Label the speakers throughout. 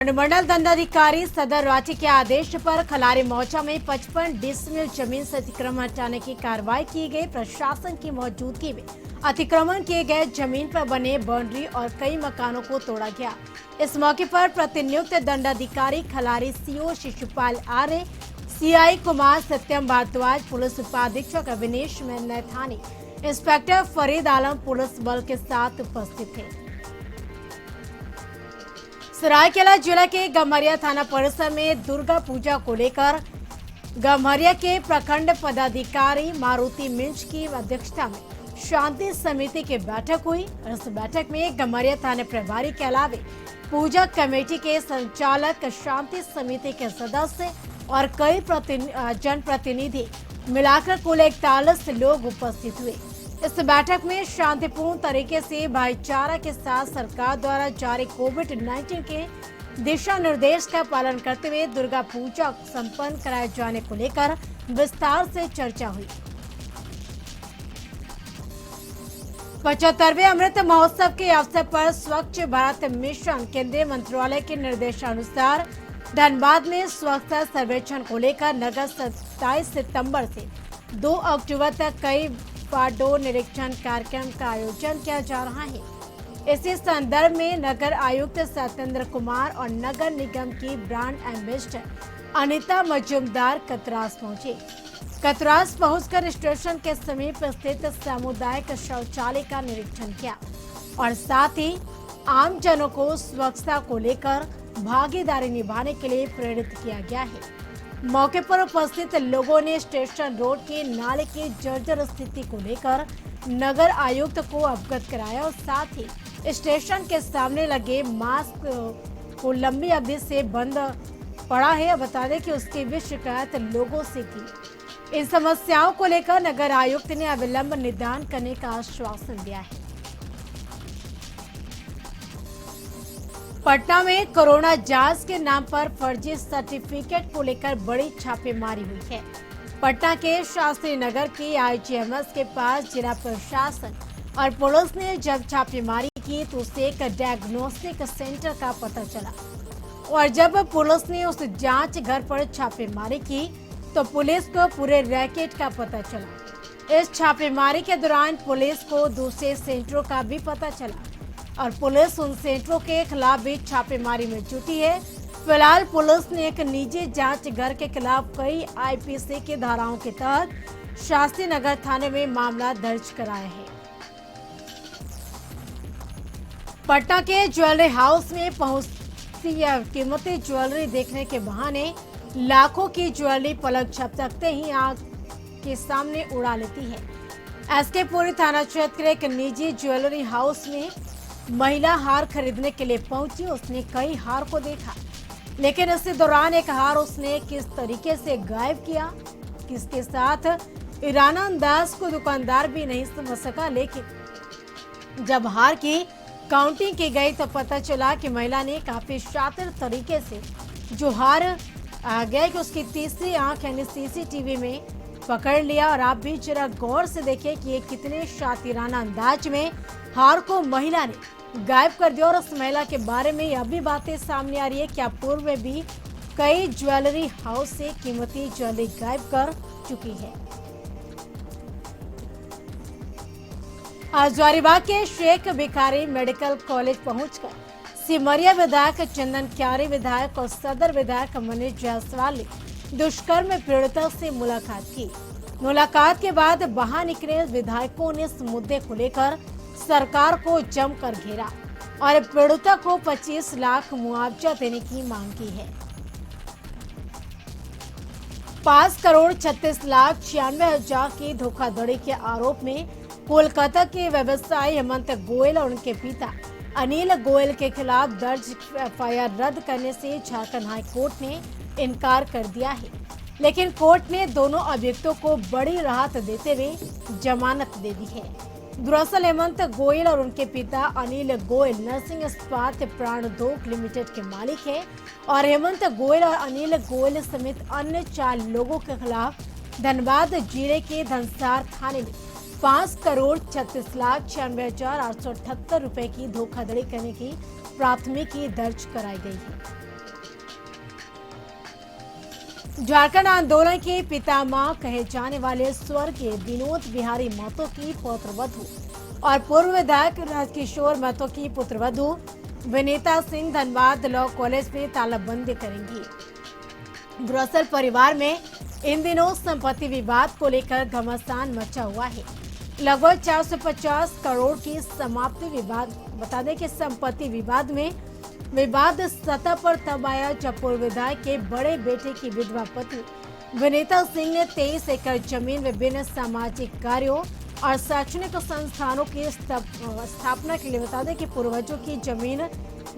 Speaker 1: मंडल दंडाधिकारी सदर रांची के आदेश पर खलारी मौजा में 55 डिसमिल जमीन से अतिक्रमण हटाने की कार्रवाई की गई। प्रशासन की मौजूदगी में अतिक्रमण किए गए जमीन पर बने बाउंड्री और कई मकानों को तोड़ा गया। इस मौके पर प्रतिनियुक्त दंडाधिकारी खलारी सीओ शिशुपाल आर्य, सीआई कुमार सत्यम भारद्वाज, पुलिस उपाधीक्षक अविनेश नैथानी, इंस्पेक्टर फरीद आलम पुलिस बल के साथ उपस्थित थे। सरायकेला जिला के गम्हरिया थाना परिसर में दुर्गा पूजा को लेकर गम्हरिया के प्रखंड पदाधिकारी मारुति मिंज की अध्यक्षता में शांति समिति की बैठक हुई। इस बैठक में गम्हरिया थाना प्रभारी के अलावे पूजा कमेटी के संचालक, शांति समिति के सदस्य और कई जनप्रतिनिधि मिलाकर कुल 41 लोग उपस्थित हुए। इस बैठक में शांतिपूर्ण तरीके से भाईचारा के साथ सरकार द्वारा जारी कोविड-19 के दिशा निर्देश का पालन करते हुए दुर्गा पूजा संपन्न कराए जाने को लेकर विस्तार से चर्चा हुई। 75वें अमृत महोत्सव के अवसर पर स्वच्छ भारत मिशन केंद्रीय मंत्रालय के निर्देशानुसार धनबाद में स्वच्छता सर्वेक्षण को लेकर नगर 27 सितंबर से 2 अक्टूबर तक कई डोर निरीक्षण कार्यक्रम का आयोजन किया जा रहा है। इसी संदर्भ में नगर आयुक्त सत्येंद्र कुमार और नगर निगम की ब्रांड एम्बेसडर अनिता मजूमदार कतरास पहुंचे। कतरास पहुंचकर स्टेशन के समीप स्थित सामुदायिक शौचालय का निरीक्षण किया और साथ ही आम जनों को स्वच्छता को लेकर भागीदारी निभाने के लिए प्रेरित किया गया है। मौके पर उपस्थित लोगों ने स्टेशन रोड के नाले की जर्जर स्थिति को लेकर नगर आयुक्त को अवगत कराया और साथ ही स्टेशन के सामने लगे मास्क को लंबी अवधि से बंद पड़ा है। बता दें कि उसकी भी शिकायत लोगों से थी। इन समस्याओं को लेकर नगर आयुक्त ने अविलंब निदान करने का आश्वासन दिया है। पटना में कोरोना जांच के नाम पर फर्जी सर्टिफिकेट को लेकर बड़ी छापेमारी हुई है। पटना के शास्त्री नगर की आईजीएमएस के पास जिला प्रशासन और पुलिस ने जब छापेमारी की तो उसे एक डायग्नोस्टिक सेंटर का पता चला और जब पुलिस ने उस जांच घर पर छापेमारी की तो पुलिस को पूरे रैकेट का पता चला। इस छापेमारी के दौरान पुलिस को दूसरे सेंटरों का भी पता चला और पुलिस उन सेंटरों के खिलाफ भी छापेमारी में जुटी है। फिलहाल पुलिस ने एक निजी जांच घर के खिलाफ कई आईपीसी की धाराओं के तहत शास्त्री नगर थाने में मामला दर्ज कराया है। पटना के ज्वेलरी हाउस में पहुंचती कीमती ज्वेलरी देखने के बहाने लाखों की ज्वेलरी पलक झपकते ही आंख के सामने उड़ा लेती है। एसके पुरी थाना क्षेत्र के एक निजी ज्वेलरी हाउस में महिला हार खरीदने के लिए पहुंची। उसने कई हार को देखा, लेकिन इसी दौरान एक हार उसने किस तरीके से गायब किया, किसके साथ ईराना अंदाज को दुकानदार भी नहीं समझ सका। लेकिन जब हार की काउंटिंग की गई तो पता चला कि महिला ने काफी शातिर तरीके से जो हार आ गया कि उसकी तीसरी आंख यानी सीसीटीवी में पकड़ लिया। और आप भी जरा गौर से देखिए कि ये कितने शातिराना अंदाज में हार को महिला ने गायब कर दिया। और उस महिला के बारे में यह भी बातें सामने आ रही है कि पूर्व में भी कई ज्वेलरी हाउस से कीमती ज्वेलरी गायब कर चुकी है। आज हजारीबाग के शेख भिखारी मेडिकल कॉलेज पहुंचकर सिमरिया विधायक चंदन क्यारी, विधायक और सदर विधायक मनीष जायसवाल ने दुष्कर्म पीड़िता से मुलाकात की। मुलाकात के बाद बाहर निकले विधायकों ने इस मुद्दे को लेकर सरकार को जमकर घेरा और पीड़िता को 25 लाख मुआवजा देने की मांग की है। 5 करोड़ 36 लाख 96 हजार की धोखाधड़ी के आरोप में कोलकाता के व्यवसायी हेमंत गोयल और उनके पिता अनिल गोयल के खिलाफ दर्ज एफआईआर रद्द करने से झारखंड हाई कोर्ट ने इनकार कर दिया है। लेकिन कोर्ट ने दोनों अभियुक्तों को बड़ी राहत देते हुए जमानत दे दी है। दरअसल हेमंत गोयल और उनके पिता अनिल गोयल नर्सिंग इस्पात प्राणोद्योग लिमिटेड के मालिक है और हेमंत गोयल और अनिल गोयल समेत अन्य 4 लोगों के खिलाफ धनबाद जिले के धनसार थाने में 5 करोड़ 36 लाख 96 हजार 878 रुपए की धोखाधड़ी करने की प्राथमिकी दर्ज कराई गई है। झारखंड आंदोलन के पितामह कहे जाने वाले स्वर्गीय विनोद बिहारी महतो की पुत्रवधू और पूर्व विधायक राजकिशोर महतो की पुत्रवधू विनीता सिंह धनबाद लॉ कॉलेज में तालाबंदी करेंगी। दरअसल परिवार में इन दिनों संपत्ति विवाद को लेकर घमासान मचा हुआ है। लगभग 450 करोड़ की समाप्ति विवाद। बता दें कि संपत्ति विवाद में विवाद सतह पर तब आया जब पूर्व विधायक के बड़े बेटे की विधवा पत्नी विनीता सिंह ने 23 एकड़ जमीन विभिन्न सामाजिक कार्यों और शैक्षणिक संस्थानों की स्थापना के लिए बता दें कि पूर्वजों की जमीन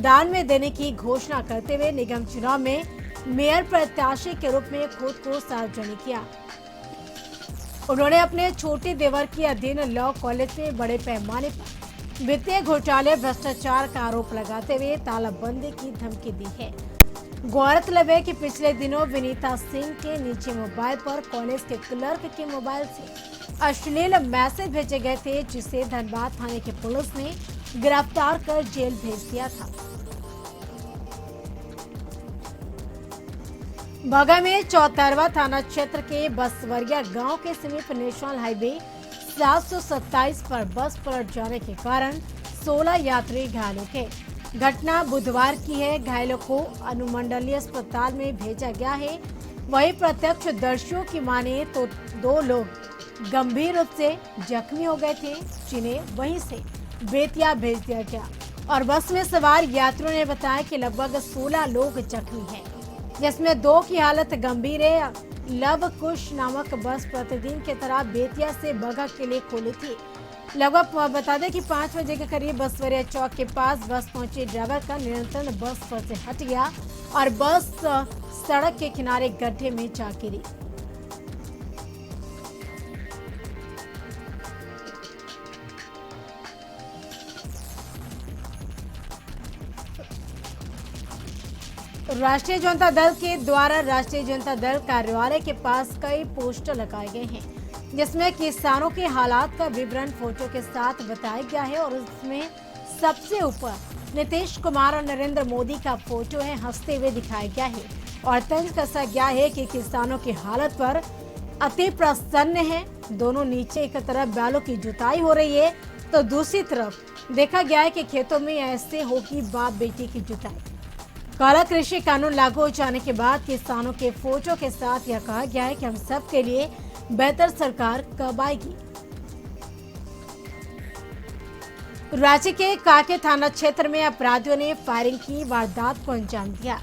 Speaker 1: दान में देने की घोषणा करते हुए निगम चुनाव में मेयर प्रत्याशी के रूप में खुद को सार्वजनिक किया। उन्होंने अपने छोटे देवर के अधीन लॉ कॉलेज में बड़े पैमाने पर वित्तीय घोटाले भ्रष्टाचार का आरोप लगाते हुए तालाबंदी की धमकी दी है। गौरतलब है कि पिछले दिनों विनीता सिंह के निजी मोबाइल पर कॉलेज के क्लर्क के मोबाइल से अश्लील मैसेज भेजे गए थे, जिसे धनबाद थाने की पुलिस ने गिरफ्तार कर जेल भेज दिया था। बगा में चौतरवा थाना क्षेत्र के बसवरिया गांव के समीप नेशनल हाईवे 727 पर बस पलट जाने के कारण 16 यात्री घायल हो गए। घटना बुधवार की है। घायलों को अनुमंडलीय अस्पताल में भेजा गया है। वहीं प्रत्यक्षदर्शियों की माने तो 2 लोग गंभीर रूप से जख्मी हो गए थे, जिन्हें वहीं से बेतिया भेज दिया गया। और बस में सवार यात्रियों ने बताया कि लगभग 16 लोग जख्मी हैं, जिसमें 2 की हालत गंभीर है। लव कुश नामक बस प्रतिदिन की तरह बेतिया से बगा के लिए खुली थी। लगभग बता दें कि 5 बजे के करीब बसवरिया चौक के पास बस पहुंचे ड्राइवर का नियंत्रण बस पर से हट गया और बस सड़क के किनारे गड्ढे में जा गिरी। राष्ट्रीय जनता दल के द्वारा राष्ट्रीय जनता दल कार्यालय के पास कई पोस्टर लगाए गए हैं, जिसमें किसानों के हालात का विवरण फोटो के साथ बताया गया है और उसमें सबसे ऊपर नीतीश कुमार और नरेंद्र मोदी का फोटो है, हंसते हुए दिखाया गया है और तंज कसा गया है कि किसानों की हालत पर अति प्रसन्न है। दोनों नीचे एक तरफ बैलों की जुताई हो रही है तो दूसरी तरफ देखा गया है कि खेतों में ऐसे होगी बाप बेटी की जुताई। काला कृषि कानून लागू हो जाने के बाद किसानों के फोटो के साथ यह कहा गया है कि हम सब के लिए बेहतर सरकार कब आएगी। रांची के काके थाना क्षेत्र में अपराधियों ने फायरिंग की वारदात को अंजाम दिया।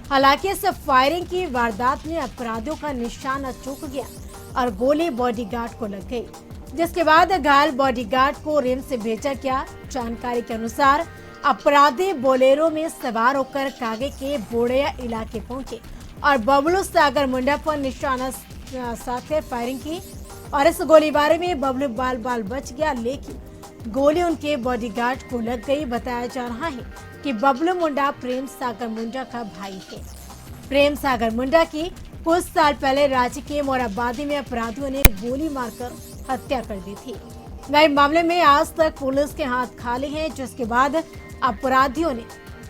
Speaker 1: हालांकि इस फायरिंग की वारदात में अपराधियों का निशाना चूक गया और गोली बॉडीगार्ड को लग गई, जिसके बाद घायल बॉडीगार्ड को रिम्स से भेजा गया। जानकारी के अनुसार अपराधी बोलेरो में सवार होकर कागे के बोड़िया इलाके पहुंचे और बबलू सागर मुंडा पर निशाना साधकर फायरिंग की और इस गोलीबारी में बबलू बाल बाल बच गया, लेकिन गोली उनके बॉडीगार्ड को लग गई। बताया जा रहा है कि बबलू मुंडा प्रेम सागर मुंडा का भाई है। प्रेम सागर मुंडा की कुछ साल पहले रांची के मोराबादी में अपराधियों ने गोली मारकर हत्या कर दी थी। वही मामले में आज तक पुलिस के हाथ खाली हैं, जिसके बाद अपराधियों ने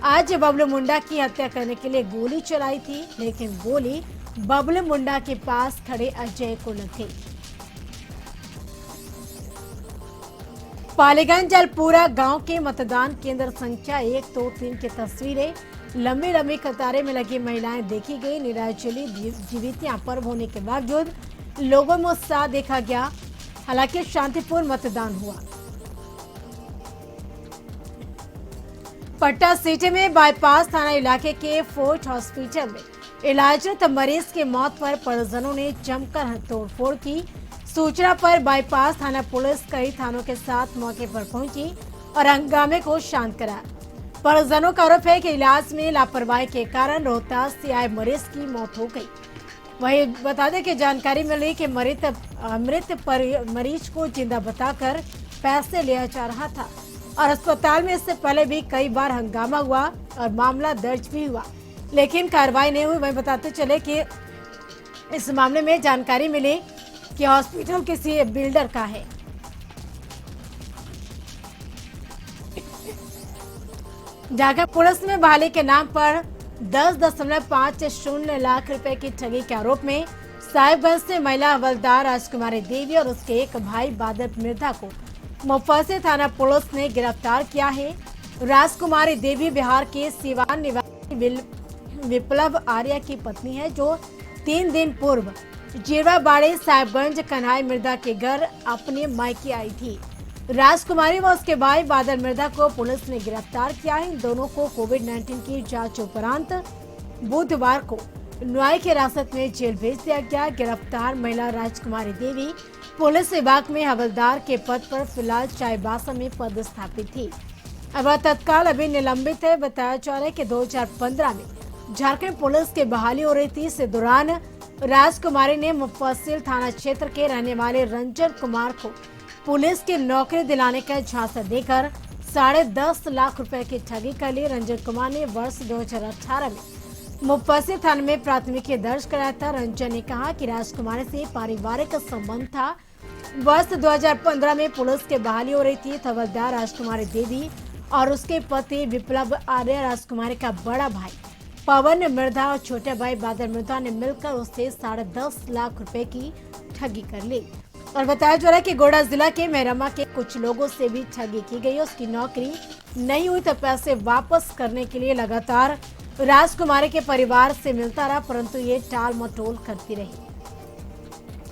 Speaker 1: आज बबलू मुंडा की हत्या करने के लिए गोली चलाई थी, लेकिन गोली बबलू मुंडा के पास खड़े अजय को लग गई। पालीगंज जलपुरा गांव के मतदान केंद्र संख्या 1, 2, 3 की तस्वीरें लंबी लंबी कतारें में लगी महिलाएं देखी गई। निराजली जीवितियां पर्व होने के बावजूद लोगों में उत्साह देखा गया। हालांकि शांतिपूर्ण मतदान हुआ। पटना सिटी में बाईपास थाना इलाके के फोर्ट हॉस्पिटल में इलाजरत मरीज की मौत पर परिजनों ने जमकर तोड़फोड़ की। सूचना पर बाईपास थाना पुलिस कई थानों के साथ मौके पर पहुंची और हंगामे को शांत करा। परिजनों का आरोप है कि इलाज में लापरवाही के कारण रोहतास से आए मरीज की मौत हो गई। वहीं बता दें कि जानकारी मिली कि मृत मरीज को जिंदा बताकर पैसे लिया जा रहा था और अस्पताल में इससे पहले भी कई बार हंगामा हुआ और मामला दर्ज भी हुआ, लेकिन कार्रवाई नहीं हुई। वहीं बताते चले कि इस मामले में जानकारी मिली कि हॉस्पिटल किसी बिल्डर का है। जाकर पुलिस में बहाली के नाम पर 10.50 लाख रुपए की ठगी के आरोप में साहिबगंज से महिला हवलदार राजकुमारी देवी और उसके एक भाई बादल मिर्धा को मुफस्सिल थाना पुलिस ने गिरफ्तार किया है। राजकुमारी देवी बिहार के सिवान निवासी विप्लव आर्या की पत्नी है, जो 3 दिन पूर्व जीराबाड़ी साहिबगंज कन्हई मिर्धा के घर अपने मायके आई थी। राजकुमारी व उसके भाई बादल मिर्धा को पुलिस ने गिरफ्तार किया है। इन दोनों को कोविड-19 की जांच उपरांत बुधवार को न्यायिक हिरासत में जेल भेज दिया गया। गिरफ्तार महिला राजकुमारी देवी पुलिस विभाग में हवलदार के पद पर फिलहाल चाईबासा में पदस्थापित थी। अब वह तत्काल अभी निलंबित है। बताया जा रहा है कि 2015 में झारखंड पुलिस की बहाली हो रही थी। इस दौरान राजकुमारी ने मुफस्सिल थाना क्षेत्र के रहने वाले रंजन कुमार को पुलिस की नौकरी दिलाने का झांसा देकर 10.5 लाख रुपए की ठगी कर ली। रंजन कुमार ने वर्ष 2018 में मुफस्सिल थाने में प्राथमिकी दर्ज कराया था। रंजन ने कहा कि राजकुमारी से पारिवारिक संबंध था। वर्ष 2015 में पुलिस की बहाली हो रही थी। हवलदार राजकुमारी देवी और उसके पति विप्लव आर्य, राजकुमारी का बड़ा भाई पवन मिर्धा और छोटे भाई बादल मिर्धा ने मिलकर उससे 10.5 लाख रुपए की ठगी कर ली। और बताया जा रहा है कि गोड्डा जिला के मेहरमा के कुछ लोगों से भी ठगी की गई। उसकी नौकरी नहीं हुई तो पैसे वापस करने के लिए लगातार राजकुमारी के परिवार से मिलता रहा, परंतु ये टाल मटोल करती रही।